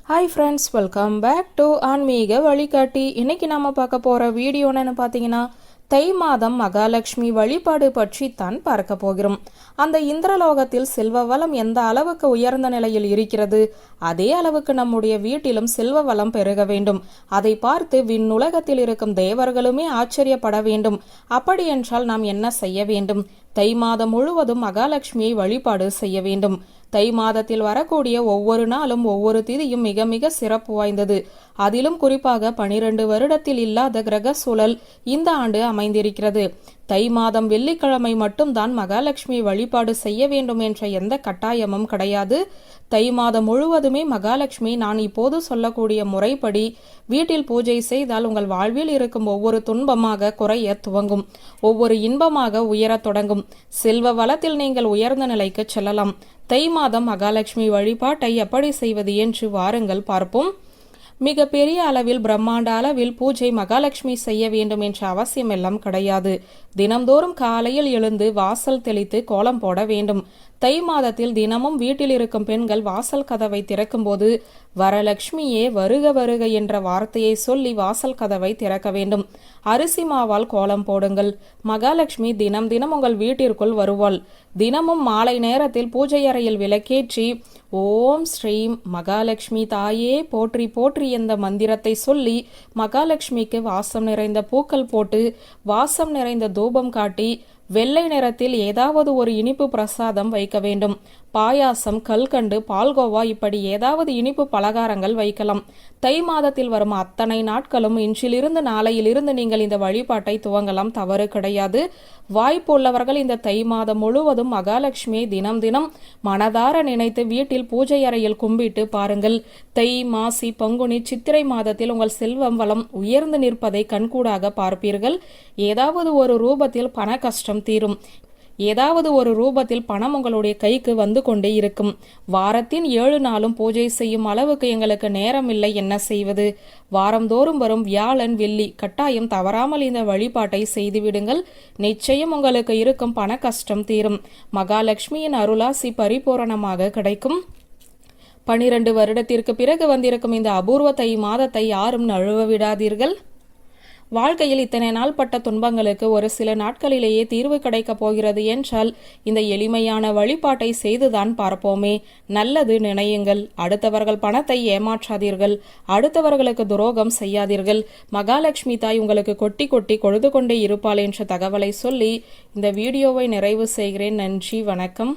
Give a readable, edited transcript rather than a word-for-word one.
Hi friends, welcome back to ஆன்மீக வழிகாட்டி. இன்னைக்கு நம்ம பார்க்க போகிற வீடியோன்னு பார்த்தீங்கன்னா தை மாதம் மகாலட்சுமி வழிபாடு பற்றி தான் பார்க்க போகிறோம். அந்த இந்திரலோகத்தில் செல்வ வளம் எந்த அளவுக்கு உயர்ந்த நிலையில் இருக்கிறது, அதே அளவுக்கு நம்முடைய வீட்டிலும் செல்வ வளம் பெருக வேண்டும். அதை பார்த்து விண்ணுலகத்தில் இருக்கும் தேவர்களுமே ஆச்சரியப்பட வேண்டும். அப்படி என்றால் நாம் என்ன செய்ய வேண்டும்? தை மாதம் முழுவதும் மகாலட்சுமியை வழிபாடு செய்ய வேண்டும். தை மாதத்தில் வரக்கூடிய ஒவ்வொரு நாளும் ஒவ்வொரு திதியும் மிக மிக சிறப்பு வாய்ந்தது. அதிலும் குறிப்பாக 12 வருடத்தில் இல்லாத கிரக சூழல் இந்த ஆண்டு அமைந்திருக்கிறது. தை மாதம் வெள்ளிக்கிழமை மட்டும்தான் மகாலட்சுமி வழிபாடு செய்ய வேண்டும் என்ற எந்த கட்டாயமும் கிடையாது. தை மாதம் முழுவதுமே மகாலட்சுமி நான் இப்போது சொல்லக்கூடிய முறைப்படி வீட்டில் பூஜை செய்தால் உங்கள் வாழ்வில் இருக்கும் ஒவ்வொரு துன்பமாக குறைய துவங்கும், ஒவ்வொரு இன்பமாக உயரத் தொடங்கும். செல்வ வளத்தில் நீங்கள் உயர்ந்த நிலைக்கு செல்லலாம். தை மாதம் மகாலட்சுமி வழிபாட்டை எப்படி செய்வது என்று வாருங்கள் பார்ப்போம். மிக பெரிய அளவில் பிரம்மாண்ட அளவில் பூஜை மகாலட்சுமி செய்ய வேண்டும் என்ற அவசியம் எல்லாம் கிடையாது. தினம்தோறும் காலையில் எழுந்து வாசல் தெளித்து கோலம் போட வேண்டும். தை மாதத்தில் தினமும் வீட்டில் இருக்கும் பெண்கள் வாசல் கதவை திறக்கும் போது வரலட்சுமியே வருக வருக என்ற வார்த்தையை சொல்லி வாசல் கதவை திறக்க வேண்டும். அரிசி மாவால் கோலம் போடுங்கள். மகாலட்சுமி தினம் தினம் உங்கள் வீட்டிற்குள் வருவாள். தினமும் மாலை நேரத்தில் பூஜை அறையில் விளக்கேற்றி ஓம் ஸ்ரீம் மகாலட்சுமி தாயே போற்றி போற்றி என்ற மந்திரத்தை சொல்லி மகாலட்சுமிக்கு வாசம் நிறைந்த பூக்கள் போட்டு வாசம் நிறைந்த தூபம் காட்டி வெள்ளை நிறத்தில் ஏதாவது ஒரு இனிப்பு பிரசாதம் வைக்க வேண்டும். பாயாசம், கல்கண்டு, பால்கோவா இப்படி ஏதாவது இனிப்பு பலகாரங்கள் வைக்கலாம். தை மாதத்தில் வரும் அத்தனை நாட்களும் இன்றிலிருந்து நாளையிலிருந்து நீங்கள் இந்த வழிபாட்டை துவங்கலாம், தவறு கிடையாது. வாய்ப்பு உள்ளவர்கள் இந்த தை மாதம் முழுவதும் மகாலட்சுமியை தினம் தினம் மனதார நினைத்து வீட்டில் பூஜை அறையில் கும்பிட்டு பாருங்கள். தை, மாசி, பங்குனி, சித்திரை மாதத்தில் உங்கள் செல்வம் வளம் உயர்ந்து நிற்பதை கண்கூடாக பார்ப்பீர்கள். ஏதாவது ஒரு ரூபத்தில் பண கஷ்டம் தீரும். ஏதாவது ஒரு ரூபத்தில் பணம் உங்களுடைய கைக்கு வந்து கொண்டே இருக்கும். வாரத்தின் 7 நாளும் பூஜை செய்யும் அளவுக்கு எங்களுக்கு நேரம் இல்லை, என்ன செய்வது? வாரந்தோறும் வரும் வியாழன், வெள்ளி கட்டாயம் தவறாமல் இந்த வழிபாட்டை செய்துவிடுங்கள். நிச்சயம் உங்களுக்கு இருக்கும் பண கஷ்டம் தீரும். மகாலட்சுமியின் அருளாசி பரிபூரணமாக கிடைக்கும். 12 வருடத்திற்கு பிறகு வந்திருக்கும் இந்த அபூர்வ தை மாதத்தை யாரும் நழுவ விடாதீர்கள். வாழ்க்கையில் இத்தனை நாள் பட்ட துன்பங்களுக்கு ஒரு சில நாட்களிலேயே தீர்வு கிடைக்கப் போகிறது என்றால் இந்த எளிமையான வழிபாட்டை செய்துதான் பார்ப்போமே. நல்லது நினையுங்கள். அடுத்தவர்கள் பணத்தை ஏமாற்றாதீர்கள். அடுத்தவர்களுக்கு துரோகம் செய்யாதீர்கள். மகாலட்சுமி தாய் உங்களுக்கு கொட்டி கொட்டி கொழுது கொண்டே இருப்பாள் என்ற தகவலை சொல்லி இந்த வீடியோவை நிறைவு செய்கிறேன். நன்றி, வணக்கம்.